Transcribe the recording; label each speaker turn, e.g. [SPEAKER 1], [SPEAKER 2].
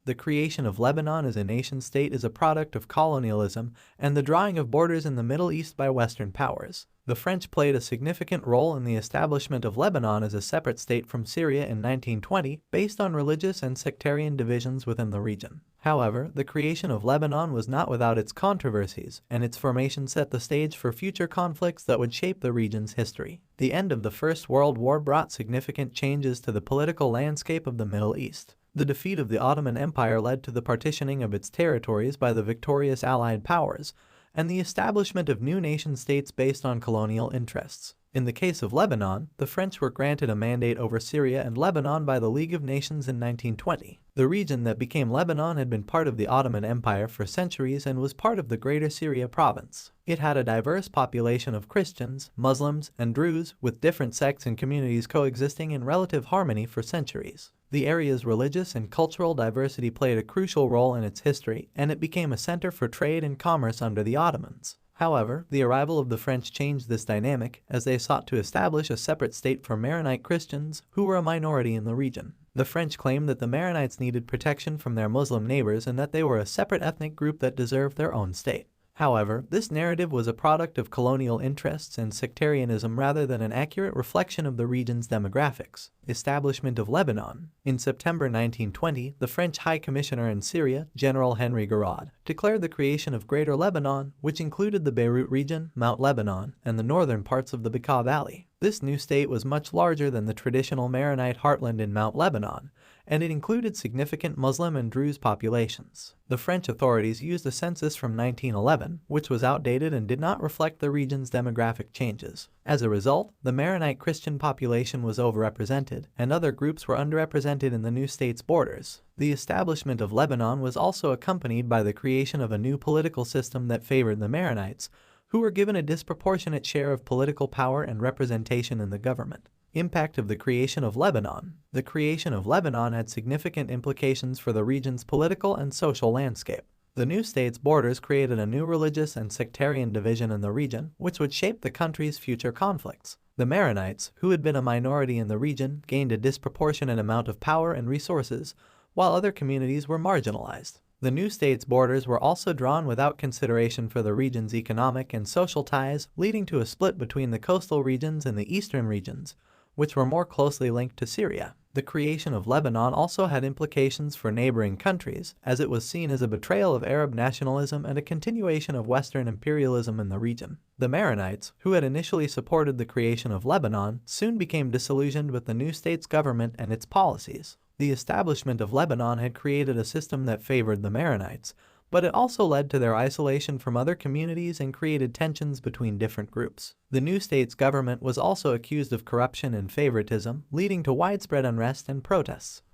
[SPEAKER 1] The creation of Lebanon as a nation-state is a product of colonialism and the drawing of borders in the Middle East by Western powers. The French played a significant role in the establishment of Lebanon as a separate state from Syria in 1920 based on religious and sectarian divisions within the region. However, the creation of Lebanon was not without its controversies, and its formation set the stage for future conflicts that would shape the region's history. The end of the First World War brought significant changes to the political landscape of the Middle East. The defeat of the Ottoman Empire led to the partitioning of its territories by the victorious Allied powers, and the establishment of new nation-states based on colonial interests. In the case of Lebanon, the French were granted a mandate over Syria and Lebanon by the League of Nations in 1920. The region that became Lebanon had been part of the Ottoman Empire for centuries and was part of the Greater Syria province. It had a diverse population of Christians, Muslims, and Druze, with different sects and communities coexisting in relative harmony for centuries. The area's religious and cultural diversity played a crucial role in its history, and it became a center for trade and commerce under the Ottomans. However, the arrival of the French changed this dynamic, as they sought to establish a separate state for Maronite Christians, who were a minority in the region. The French claimed that the Maronites needed protection from their Muslim neighbors and that they were a separate ethnic group that deserved their own state. However, this narrative was a product of colonial interests and sectarianism rather than an accurate reflection of the region's demographics. Establishment of Lebanon. In September 1920, the French High Commissioner in Syria, General Henry Giraud, declared the creation of Greater Lebanon, which included the Beirut region, Mount Lebanon, and the northern parts of the Bekaa Valley. This new state was much larger than the traditional Maronite heartland in Mount Lebanon, and it included significant Muslim and Druze populations. The French authorities used a census from 1911, which was outdated and did not reflect the region's demographic changes. As a result, the Maronite Christian population was overrepresented, and other groups were underrepresented in the new state's borders. The establishment of Lebanon was also accompanied by the creation of a new political system that favored the Maronites, who were given a disproportionate share of political power and representation in the government. Impact of the creation of Lebanon. The creation of Lebanon had significant implications for the region's political and social landscape. The new state's borders created a new religious and sectarian division in the region, which would shape the country's future conflicts. The Maronites, who had been a minority in the region, gained a disproportionate amount of power and resources, while other communities were marginalized. The new state's borders were also drawn without consideration for the region's economic and social ties, leading to a split between the coastal regions and the eastern regions, which were more closely linked to Syria. The creation of Lebanon also had implications for neighboring countries, as it was seen as a betrayal of Arab nationalism and a continuation of Western imperialism in the region. The Maronites, who had initially supported the creation of Lebanon, soon became disillusioned with the new state's government and its policies. The establishment of Lebanon had created a system that favored the Maronites, but it also led to their isolation from other communities and created tensions between different groups. The new state's government was also accused of corruption and favoritism, leading to widespread unrest and protests.